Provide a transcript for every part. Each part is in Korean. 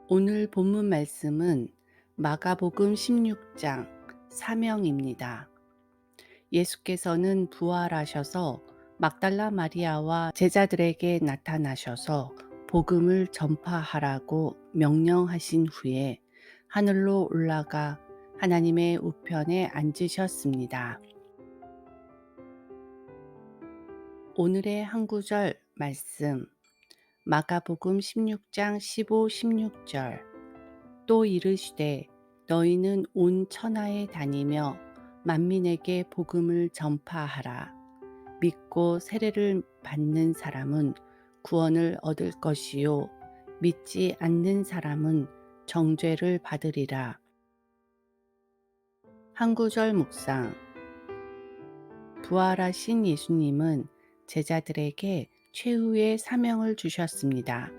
오늘 본문 말씀은 마가복음 16장 사명입니다. 예수께서는 부활하셔서 막달라 마리아와 제자들에게 나타나셔서 복음을 전파하라고 명령하신 후에 하늘로 올라가 하나님의 우편에 앉으셨습니다. 오늘의 한 구절 말씀 마가복음 16장 15, 16절 또 이르시되 너희는 온 천하에 다니며 만민에게 복음을 전파하라. 믿고 세례를 받는 사람은 구원을 얻을 것이요 믿지 않는 사람은 정죄를 받으리라. 한 구절 묵상. 부활하신 예수님은 제자들에게 최후의 사명을 주셨습니다.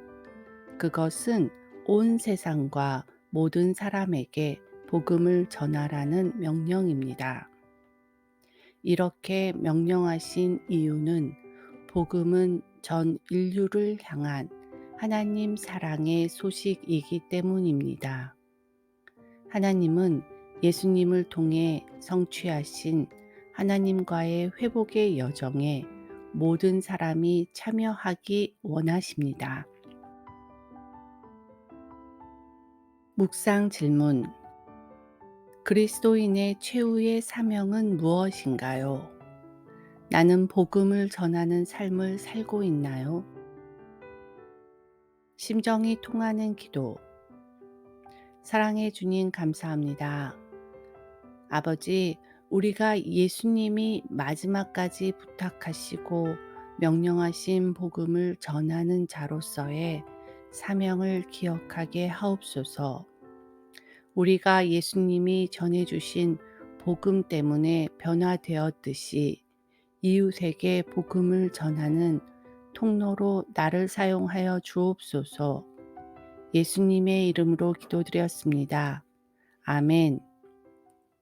그것은 온 세상과 모든 사람에게 복음을 전하라는 명령입니다. 이렇게 명령하신 이유는 복음은 전 인류를 향한 하나님 사랑의 소식이기 때문입니다. 하나님은 예수님을 통해 성취하신 하나님과의 회복의 여정에 모든 사람이 참여하기 원하십니다. 묵상 질문. 그리스도인의 최후의 사명은 무엇인가요? 나는 복음을 전하는 삶을 살고 있나요? 심정이 통하는 기도. 사랑해 주님 감사합니다. 아버지, 우리가 예수님이 마지막까지 부탁하시고 명령하신 복음을 전하는 자로서의 사명을 기억하게 하옵소서. 우리가 예수님이 전해주신 복음 때문에 변화되었듯이 이웃에게 복음을 전하는 통로로 나를 사용하여 주옵소서. 예수님의 이름으로 기도드렸습니다. 아멘.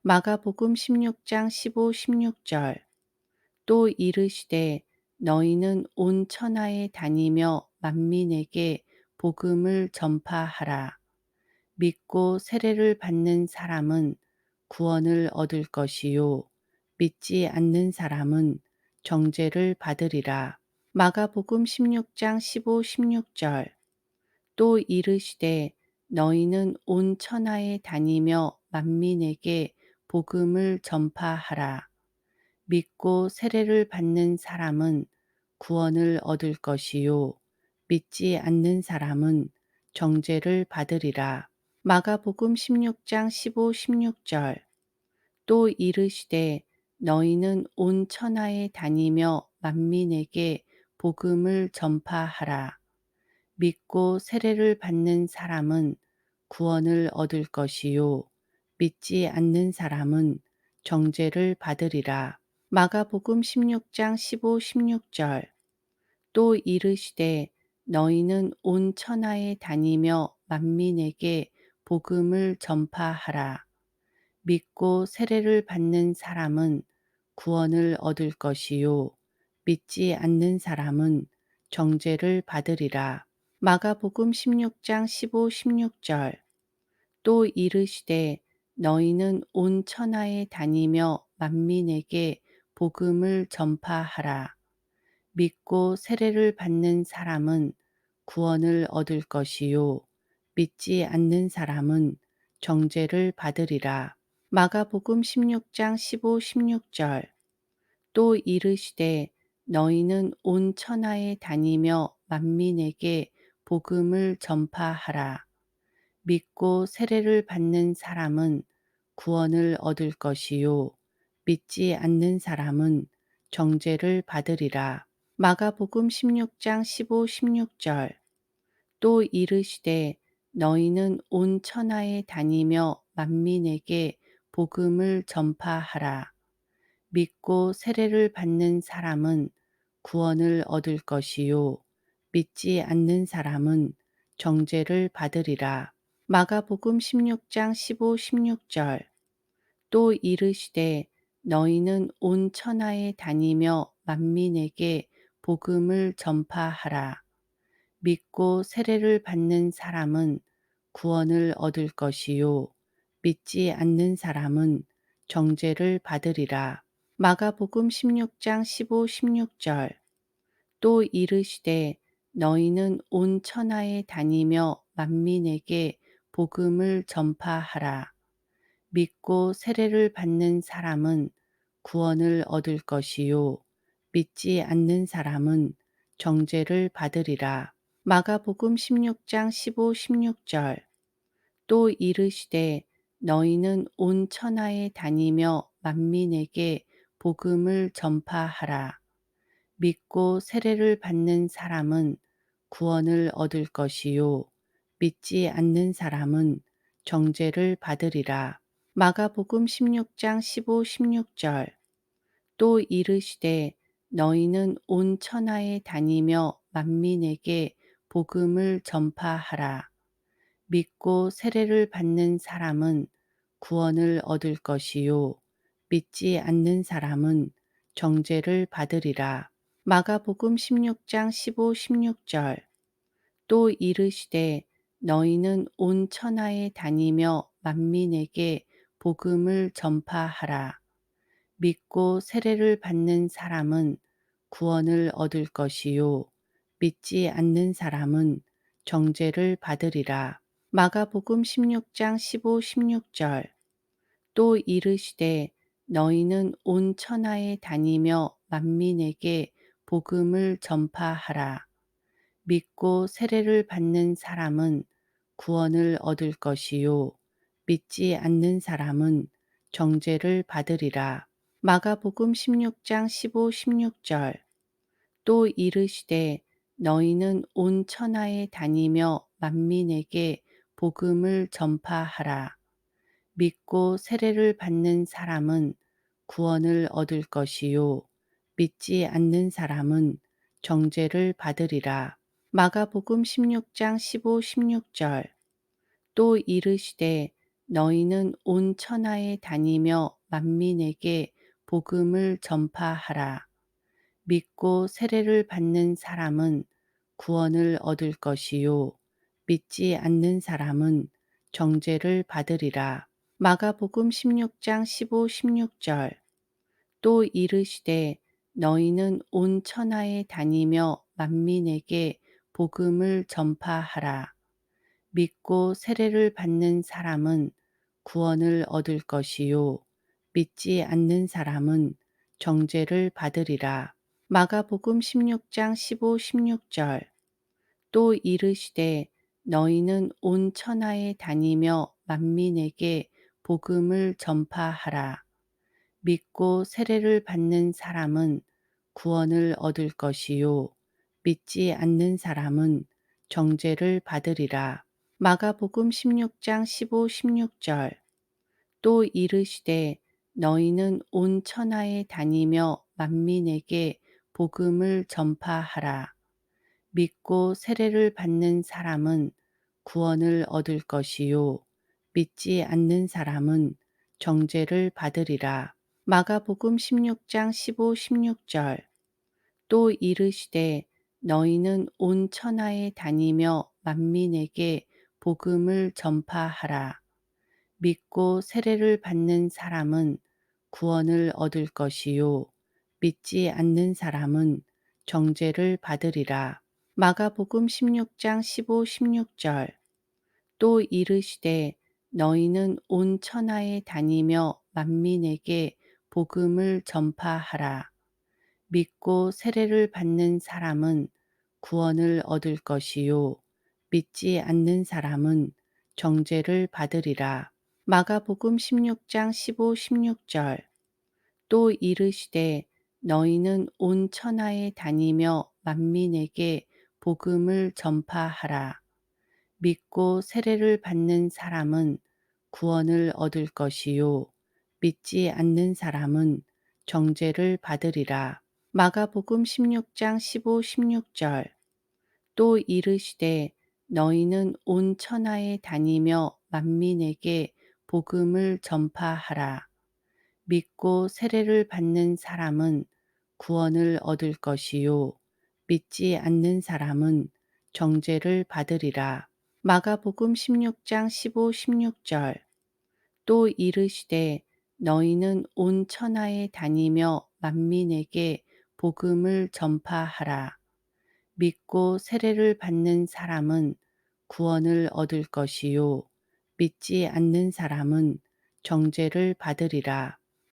마가복음 16장 15, 16절 또 이르시되 너희는 온 천하에 다니며 만민에게 복음을 전파하라. 믿고 세례를 받는 사람은 구원을 얻을 것이요 믿지 않는 사람은 정죄를 받으리라. 마가복음 16장 15, 16절 또 이르시되 너희는 온 천하에 다니며 만민에게 복음을 전파하라. 믿고 세례를 받는 사람은 구원을 얻을 것이요 믿지 않는 사람은 정죄를 받으리라. 마가복음 16장 15, 16절 또 이르시되 너희는 온 천하에 다니며 만민에게 복음을 전파하라. 믿고 세례를 받는 사람은 구원을 얻을 것이요 믿지 않는 사람은 정죄를 받으리라. 마가복음 16장 15, 16절 또 이르시되 너희는 온 천하에 다니며 만민에게 복음을 전파하라. 믿고 세례를 받는 사람은 구원을 얻을 것이요 믿지 않는 사람은 정죄를 받으리라. 마가복음 16장 15, 16절 또 이르시되 너희는 온 천하에 다니며 만민에게 복음을 전파하라. 믿고 세례를 받는 사람은 구원을 얻을 것이요 믿지 않는 사람은 정죄를 받으리라. 마가복음 16장 15, 16절 또 이르시되 너희는 온 천하에 다니며 만민에게 복음을 전파하라. 믿고 세례를 받는 사람은 구원을 얻을 것이요 믿지 않는 사람은 정죄를 받으리라. 마가복음 16장 15, 16절 또 이르시되 너희는 온 천하에 다니며 만민에게 복음을 전파하라. 믿고 세례를 받는 사람은 구원을 얻을 것이요 믿지 않는 사람은 정죄를 받으리라. 마가복음 16장 15, 16절 또 이르시되 너희는 온 천하에 다니며 만민에게 복음을 전파하라. 믿고 세례를 받는 사람은 구원을 얻을 것이요 믿지 않는 사람은 정죄를 받으리라. 마가복음 16장 15, 16절. 또 이르시되 너희는 온 천하에 다니며 만민에게 복음을 전파하라. 믿고 세례를 받는 사람은 구원을 얻을 것이요 믿지 않는 사람은 정죄를 받으리라. 마가복음 16장 15, 16절. 또 이르시되 너희는 온 천하에 다니며 만민에게 복음을 전파하라. 믿고 세례를 받는 사람은 구원을 얻을 것이요 믿지 않는 사람은 정죄를 받으리라. 마가복음 16장 15, 16절. 또 이르시되 너희는 온 천하에 다니며 만민에게 복음을 전파하라. 믿고 세례를 받는 사람은 구원을 얻을 것이요 믿지 않는 사람은 정죄를 받으리라. 마가복음 16장 15, 16절. 또 이르시되 너희는 온 천하에 다니며 만민에게 복음을 전파하라. 믿고 세례를 받는 사람은 구원을 얻을 것이요 믿지 않는 사람은 정죄를 받으리라. 마가복음 16장 15, 16절. 또 이르시되 너희는 온 천하에 다니며 만민에게 복음을 전파하라. 믿고 세례를 받는 사람은 구원을 얻을 것이요 믿지 않는 사람은 정죄를 받으리라. 마가복음 16장 15, 16절. 또 이르시되 너희는 온 천하에 다니며 만민에게 복음을 전파하라. 믿고 세례를 받는 사람은 구원을 얻을 것이요 믿지 않는 사람은 정죄를 받으리라. 마가복음 16장 15, 16절. 또 이르시되 너희는 온 천하에 다니며 만민에게 복음을 전파하라. 믿고 세례를 받는 사람은 구원을 얻을 것이요 믿지 않는 사람은 정죄를 받으리라. 마가복음 16장 15, 16절. 또 이르시되 너희는 온 천하에 다니며 만민에게 복음을 전파하라. 믿고 세례를 받는 사람은 구원을 얻을 것이요 믿지 않는 사람은 정죄를 받으리라. 마가복음 16장 15, 16절. 또 이르시되 너희는 온 천하에 다니며 만민에게 복음을 전파하라. 믿고 세례를 받는 사람은 구원을 얻을 것이요 믿지 않는 사람은 정죄를 받으리라. 마가복음 16장 15, 16절. 또 이르시되 너희는 온 천하에 다니며 만민에게 복음을 전파하라. 믿고 세례를 받는 사람은 구원을 얻을 것이요 믿지 않는 사람은 정죄를 받으리라. 마가복음 16장 15, 16절. 또 이르시되 너희는 온 천하에 다니며 만민에게 복음을 전파하라. 믿고 세례를 받는 사람은 구원을 얻을 것이요 믿지 않는 사람은 정죄를 받으리라. 마가복음 16장 15, 16절. 또 이르시되 너희는 온 천하에 다니며 만민에게 복음을 전파하라. 믿고 세례를 받는 사람은 구원을 얻을 것이요 믿지 않는 사람은 정죄를 받으리라. 마가복음 16장 15, 16절. 또 이르시되 너희는 온 천하에 다니며 만민에게 복음을 전파하라. 믿고 세례를 받는 사람은 구원을 얻을 것이요 믿지 않는 사람은 정죄를 받으리라. 마가복음 16장 15, 16절. 또 이르시되 너희는 온 천하에 다니며 만민에게 복음을 전파하라. 믿고 세례를 받는 사람은 구원을 얻을 것이요 믿지 않는 사람은 정죄를 받으리라. 마가복음 16장 15, 16절. 또 이르시되 너희는 온 천하에 다니며 만민에게 복음을 전파하라. 믿고 세례를 받는 사람은 구원을 얻을 것이요 믿지 않는 사람은 정죄를 받으리라.